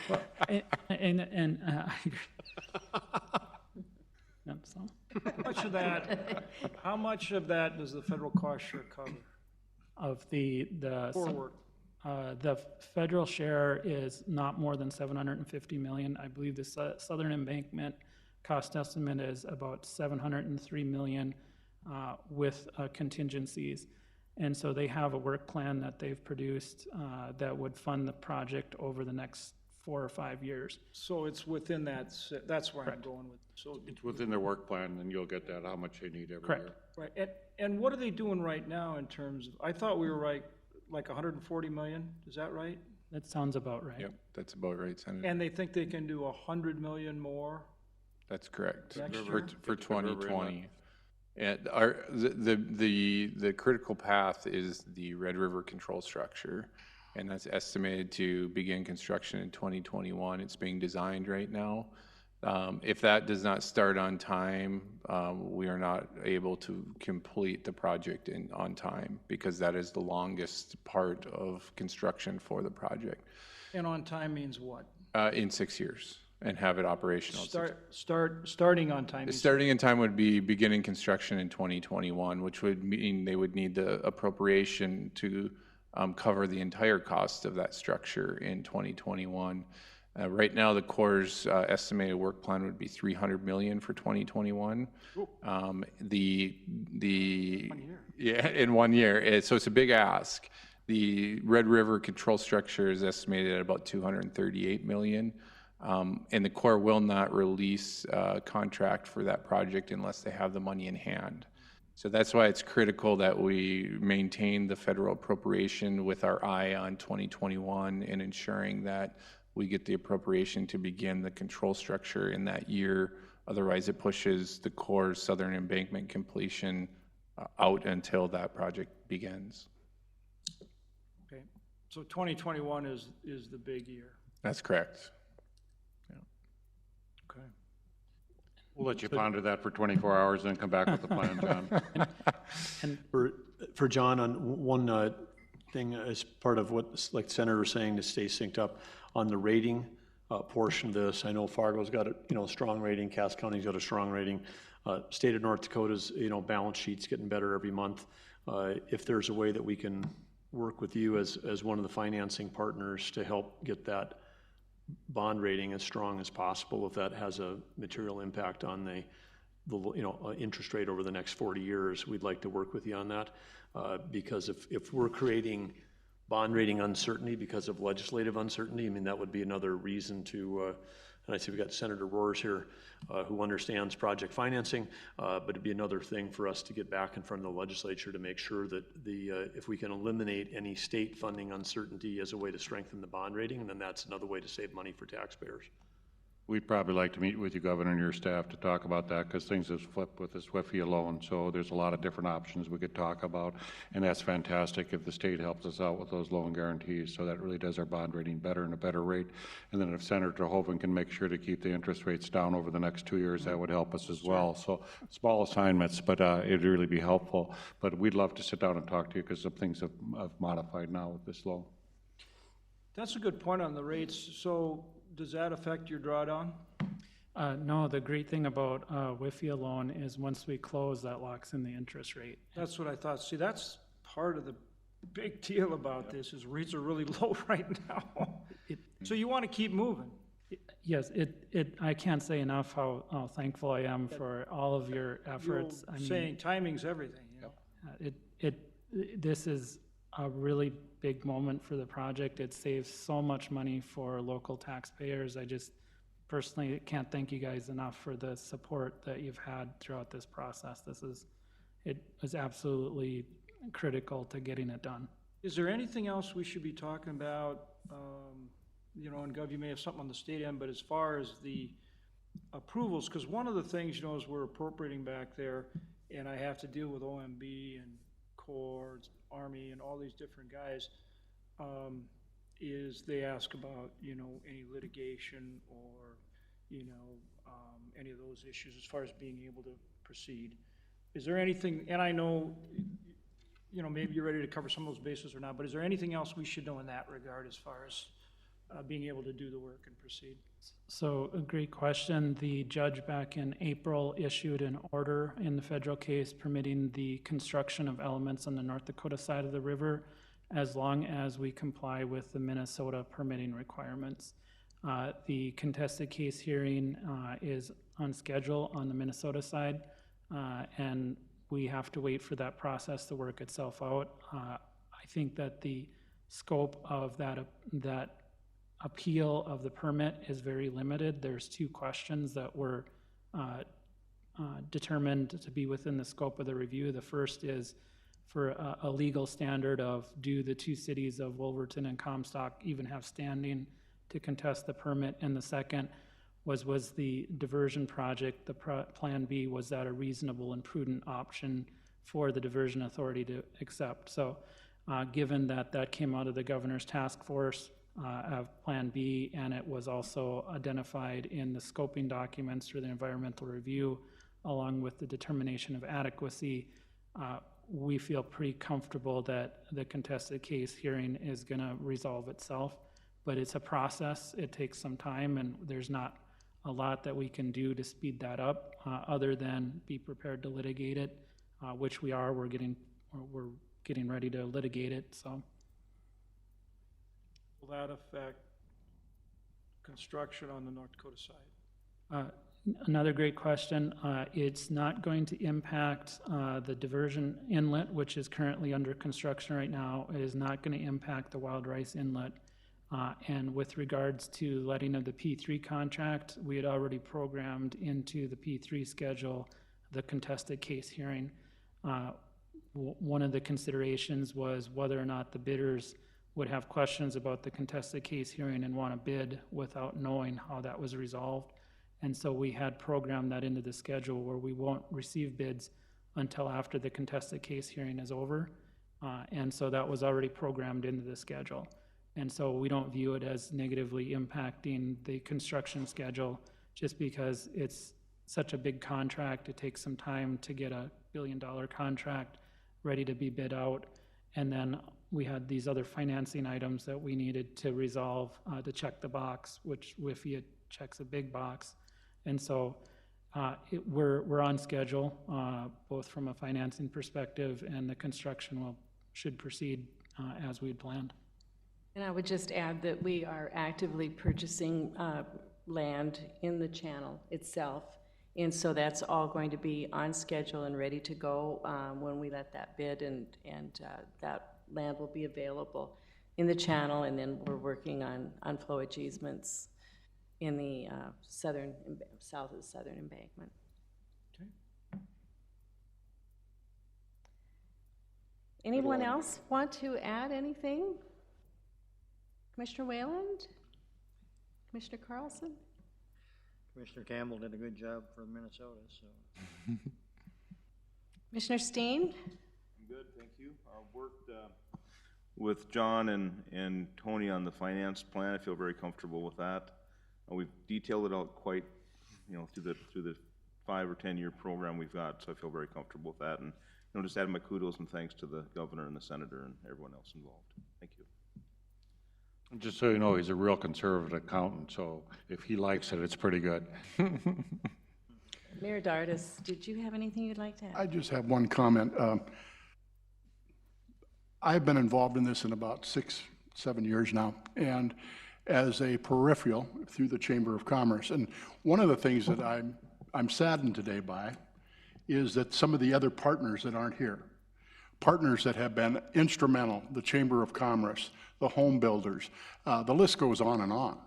Yep, so. How much of that does the federal cost share cover? Of the Core work. The federal share is not more than $750 million. I believe the southern embankment cost estimate is about $703 million with contingencies. And so they have a work plan that they've produced that would fund the project over the next 4 or 5 years. So it's within that's where I'm going with. So It's within their work plan, and you'll get that, how much they need every Correct. year. right, and what are they doing right now in terms of? I thought we were like 140 million. Is that right? That sounds about right. Yep, that's about right, Senator. And they think they can do 100 million more. That's correct. Next For year? 2020. And the critical path is the Red River control structure, and that's estimated to begin construction in 2021. It's being designed right now. If that does not start on time, we are not able to complete the project on time because that is the longest part of construction for the project. And on time means what? In 6 years, and have it operational. Starting on time. means- Starting in time would be beginning construction in 2021, which would mean they would need the appropriation to cover the entire cost of that structure in 2021. Right now, the Corps' estimated work plan would be $300 million for 2021. In 1 year. So it's a big ask. The Red River control structure is estimated at about $238 million. And the Corps will not release a contract for that project unless they have the money in hand. So that's why it's critical that we maintain the federal appropriation with our eye on 2021 and ensuring that we get the appropriation to begin the control structure in that year. Otherwise, it pushes the Corps' southern embankment completion out until that project begins. Okay, so 2021 is the big year. That's correct. Okay. We'll let you ponder that for 24 hours and then come back with the plan, John. For John, on one thing as part of what, like the Senator was saying, to stay synced up on the rating portion of this. I know Fargo's got a strong rating, Cass County's got a strong rating. State of North Dakota's balance sheet's getting better every month. If there's a way that we can work with you as one of the financing partners to help get that bond rating as strong as possible, if that has a material impact on the interest rate over the next 40 years, we'd like to work with you on that. Because if we're creating bond rating uncertainty because of legislative uncertainty, I mean, that would be another reason to, and I see we've got Senator Roars here, who understands project financing, but it'd be another thing for us to get back in front of the legislature to make sure that if we can eliminate any state funding uncertainty as a way to strengthen the bond rating, then that's another way to save money for taxpayers. We'd probably like to meet with you, Governor, and your staff to talk about that, because things have flipped with this WIFI loan, so there's a lot of different options we could talk about, and that's fantastic if the state helps us out with those loan guarantees, so that really does our bond rating better and a better rate. And then if Senator Hoeven can make sure to keep the interest rates down over the next 2 years, that would help us as well. So small assignments, but it'd really be helpful. But we'd love to sit down and talk to you, because some things have modified now with this loan. That's a good point on the rates. So does that affect your drawdown? No, the great thing about WIFIA loan is once we close, that locks in the interest rate. That's what I thought. See, that's part of the big deal about this, is rates are really low right now. So you want to keep moving. Yes, I can't say enough how thankful I am for all of your efforts. You're saying timing's everything, you know? This is a really big moment for the project. It saves so much money for local taxpayers. I just personally can't thank you guys enough for the support that you've had throughout this process. It was absolutely critical to getting it done. Is there anything else we should be talking about? You know, and Gov, you may have something on the state end, but as far as the approvals, because one of the things, you know, is we're appropriating back there, and I have to deal with OMB and Corps, Army, and all these different guys, is they ask about, you know, any litigation or, you know, any of those issues as far as being able to proceed. Is there anything, and I know, you know, maybe you're ready to cover some of those bases or not, but is there anything else we should know in that regard as far as being able to do the work and proceed? So a great question. The judge back in April issued an order in the federal case permitting the construction of elements on the North Dakota side of the river as long as we comply with the Minnesota permitting requirements. The contested case hearing is on schedule on the Minnesota side, and we have to wait for that process to work itself out. I think that the scope of that appeal of the permit is very limited. There's two questions that were determined to be within the scope of the review. The first is for a legal standard of, do the two cities of Wolverton and Comstock even have standing to contest the permit? And the second was the diversion project, the plan B, was that a reasonable and prudent option for the diversion authority to accept? So given that came out of the governor's task force of Plan B, and it was also identified in the scoping documents for the environmental review, along with the determination of adequacy, we feel pretty comfortable that the contested case hearing is going to resolve itself. But it's a process. It takes some time, and there's not a lot that we can do to speed that up other than be prepared to litigate it, which we are. We're getting ready to litigate it. So. Will that affect construction on the North Dakota side? Another great question. It's not going to impact the diversion inlet, which is currently under construction right now. It is not going to impact the Wild Rice Inlet. And with regards to letting of the P3 contract, we had already programmed into the P3 schedule the contested case hearing. One of the considerations was whether or not the bidders would have questions about the contested case hearing and want to bid without knowing how that was resolved. And so we had programmed that into the schedule where we won't receive bids until after the contested case hearing is over. And so that was already programmed into the schedule. And so we don't view it as negatively impacting the construction schedule just because it's such a big contract. It takes some time to get a $1 billion contract ready to be bid out. And then we had these other financing items that we needed to resolve to check the box, which WIFIA checks a big box. And so we're on schedule, both from a financing perspective, and the construction should proceed as we had planned. And I would just add that we are actively purchasing land in the channel itself, And so that's all going to be on schedule and ready to go when we let that bid, and that land will be available in the channel, and then we're working on flowage easements in the south of the southern embankment. Anyone else want to add anything? Commissioner Wayland? Commissioner Carlson? Commissioner Campbell did a good job for Minnesota, so. Commissioner Steen? I'm good, thank you. I worked with John and Tony on the finance plan. I feel very comfortable with that. We've detailed it out quite, through the 5 or 10 year program we've got, so I feel very comfortable with that. And just add my kudos and thanks to the governor and the senator and everyone else involved. Thank you. Just so you know, he's a real conservative accountant, so if he likes it, it's pretty good. Mayor Dardis, did you have anything you'd like to add? I just have one comment. I've been involved in this in about 6-7 years now, and as a peripheral through the Chamber of Commerce. And one of the things that I'm saddened today by is that some of the other partners that aren't here, partners that have been instrumental, the Chamber of Commerce, the home builders, the list goes on and on.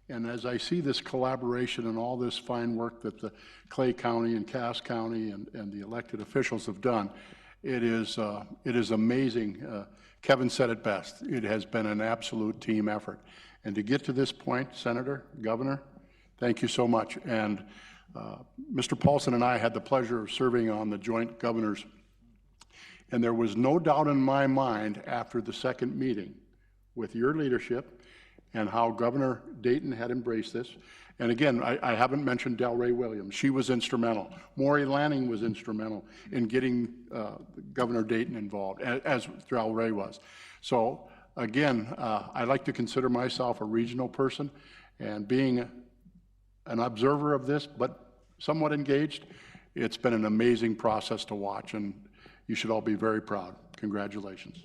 And as I see this collaboration and all this fine work that the Clay County and Cass County and the elected officials have done, it is amazing. Kevin said it best. It has been an absolute team effort. And to get to this point, Senator, Governor, thank you so much. And Mr. Paulson and I had the pleasure of serving on the joint governors. And there was no doubt in my mind after the second meeting with your leadership and how Governor Dayton had embraced this. And again, I haven't mentioned Delray Williams. She was instrumental. Maury Lanning was instrumental in getting Governor Dayton involved, as Delray was. So again, I like to consider myself a regional person, and being an observer of this, but somewhat engaged, it's been an amazing process to watch, and you should all be very proud. Congratulations.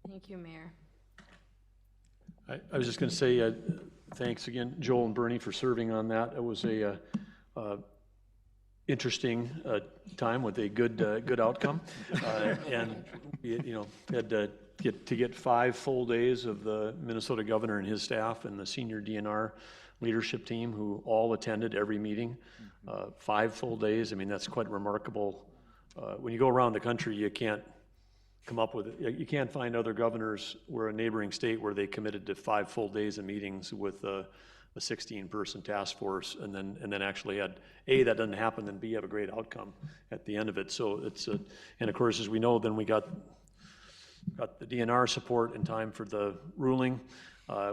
Thank you, Mayor. I was just going to say thanks again, Joel and Bernie, for serving on that. It was a interesting time with a good outcome, and had to get 5 full days of the Minnesota governor and his staff and the senior DNR leadership team who all attended every meeting. 5 full days. I mean, that's quite remarkable. When you go around the country, you can't come up with it. You can't find other governors where a neighboring state where they committed to 5 full days of meetings with a 16-person task force, and then actually had A, that doesn't happen, then B, have a great outcome at the end of it. So it's and of course, as we know, then we got the DNR support in time for the ruling,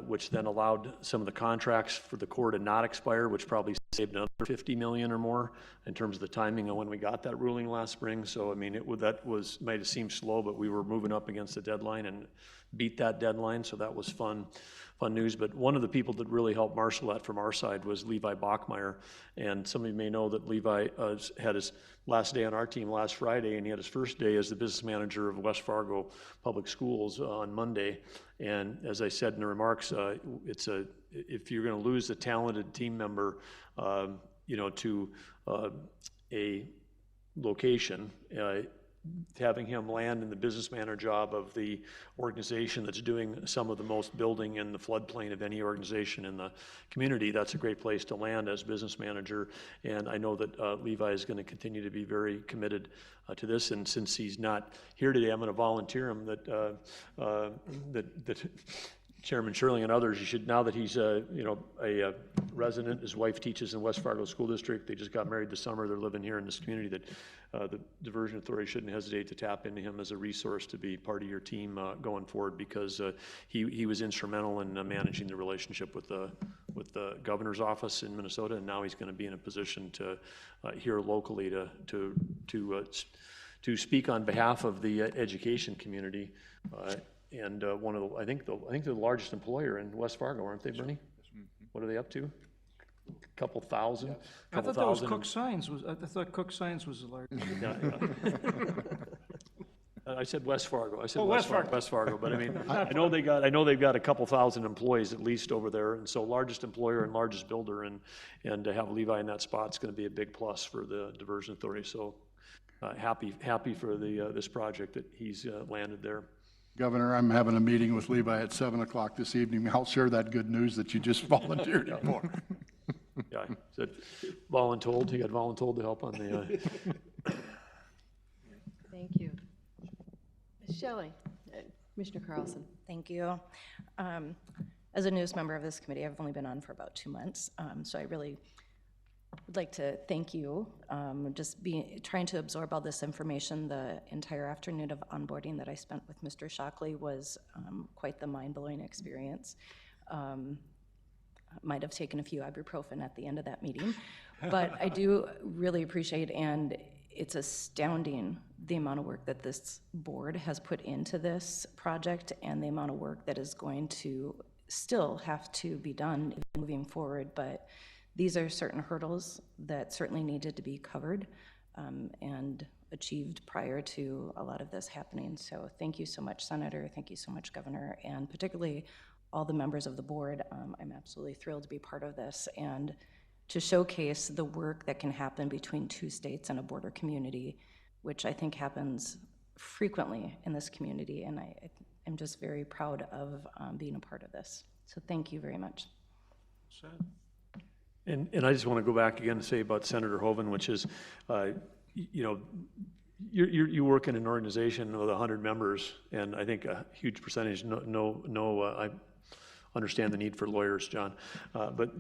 which then allowed some of the contracts for the Corps to not expire, which probably saved another $50 million or more in terms of the timing of when we got that ruling last spring. So I mean, might have seemed slow, but we were moving up against the deadline and beat that deadline. So that was fun news. But one of the people that really helped marshal that from our side was Levi Bachmeyer. And some of you may know that Levi had his last day on our team last Friday, and he had his first day as the business manager of West Fargo Public Schools on Monday. And as I said in the remarks, if you're going to lose a talented team member, to a location, having him land in the business manager job of the organization that's doing some of the most building in the floodplain of any organization in the community, that's a great place to land as business manager. And I know that Levi is going to continue to be very committed to this. And since he's not here today, I'm going to volunteer him that Chairman Shirley and others, you should, now that he's a resident, his wife teaches in West Fargo School District, they just got married this summer, they're living here in this community, that the Diversion Authority shouldn't hesitate to tap into him as a resource to be part of your team going forward, because he was instrumental in managing the relationship with the governor's office in Minnesota, and now he's going to be in a position to here locally to speak on behalf of the education community. And I think they're the largest employer in West Fargo, aren't they, Bernie? What are they up to? A couple thousand? I Couple thought that was thousand. Cook Signs I thought Cook Signs was the largest. Yeah. I said West Fargo. I said Oh, West Fargo. West Fargo, but I mean, I know they've got a couple thousand employees at least over there, and so largest employer and largest builder, and to have Levi in that spot is going to be a big plus for the Diversion Authority. So happy for this project that he's landed there. Governor, I'm having a meeting with Levi at 7 o'clock this evening. I'll share that good news that you just volunteered for. Yeah, said voluntold. He got voluntold to help on the. Thank you. Shelley, Commissioner Carlson. Thank you. As a newest member of this committee, I've only been on for about 2 months, so I really would like to thank you. Trying to absorb all this information, the entire afternoon of onboarding that I spent with Mr. Shockley was quite the mind-blowing experience. Might have taken a few ibuprofen at the end of that meeting, but I do really appreciate, and it's astounding the amount of work that this board has put into this project and the amount of work that is going to still have to be done moving forward. But these are certain hurdles that certainly needed to be covered and achieved prior to a lot of this happening. So thank you so much, Senator. Thank you so much, Governor, and particularly all the members of the board. I'm absolutely thrilled to be part of this and to showcase the work that can happen between two states and a border community, which I think happens frequently in this community, and I am just very proud of being a part of this. So thank you very much. And I just want to go back again to say about Senator Hoeven, which is, you know, you work in an organization with 100 members, and I think a huge percentage I understand the need for lawyers, John, but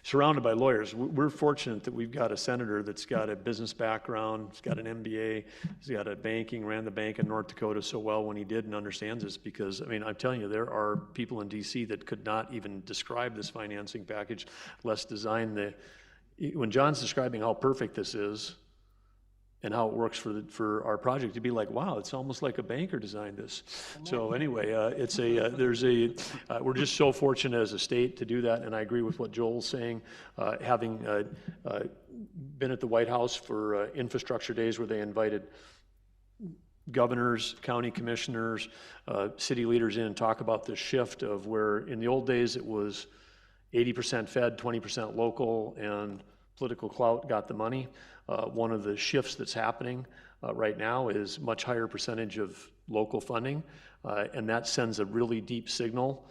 surrounded by lawyers. We're fortunate that we've got a senator that's got a business background, he's got an MBA, he's got a banking, ran the bank in North Dakota so well when he did and understands this, because, I mean, I'm telling you, there are people in DC that could not even describe this financing package, less design when John's describing how perfect this is, and how it works for our project, to be like, wow, it's almost like a banker designed this. So anyway, we're just so fortunate as a state to do that, and I agree with what Joel's saying. Having been at the White House for infrastructure days where they invited governors, county commissioners, city leaders in and talk about the shift of where in the old days it was 80% Fed, 20% local, and political clout got the money. One of the shifts that's happening right now is much higher percentage of local funding, and that sends a really deep signal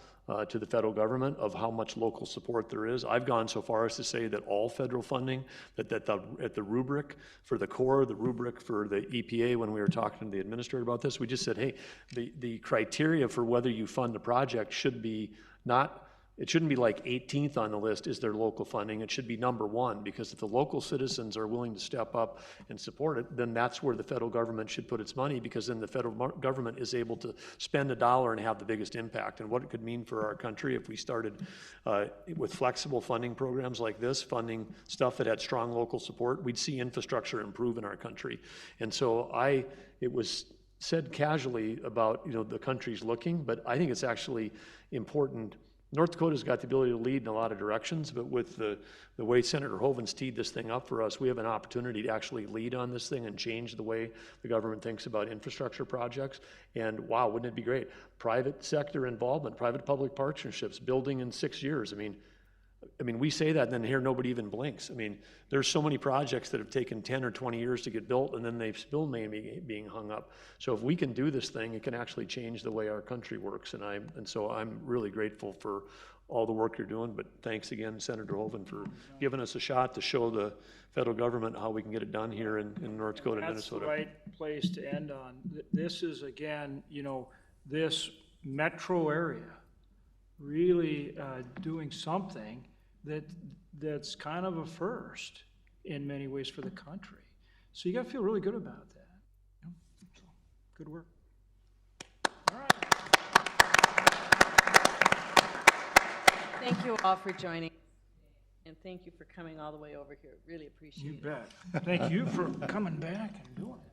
to the federal government of how much local support there is. I've gone so far as to say that all federal funding, at the rubric for the Corps, the rubric for the EPA, when we were talking to the administrator about this, we just said, hey, the criteria for whether you fund a project should be it shouldn't be like 18th on the list is their local funding. It should be number one, because if the local citizens are willing to step up and support it, then that's where the federal government should put its money, because then the federal government is able to spend $1 and have the biggest impact. And what it could mean for our country if we started with flexible funding programs like this, funding stuff that had strong local support, we'd see infrastructure improve in our country. And so it was said casually about, you know, the country's looking, but I think it's actually important. North Dakota's got the ability to lead in a lot of directions, but with the way Senator Hoeven's teed this thing up for us, we have an opportunity to actually lead on this thing and change the way the government thinks about infrastructure projects. And wow, wouldn't it be great? Private sector involvement, private-public partnerships, building in 6 years. I mean, we say that and then here nobody even blinks. I mean, there's so many projects that have taken 10 or 20 years to get built, and then they've still maybe being hung up. So if we can do this thing, it can actually change the way our country works. And so I'm really grateful for all the work you're doing, but thanks again, Senator Hoeven, for giving us a shot to show the federal government how we can get it done here in North Dakota and Minnesota. That's the right place to end on. This is, again, you know, this metro area really doing something that's kind of a first in many ways for the country. So you got to feel really good about that. You know? So, good work. All right. Thank you all for joining, and thank you for coming all the way over here. Really appreciate it. You bet. Thank you for coming back and doing it.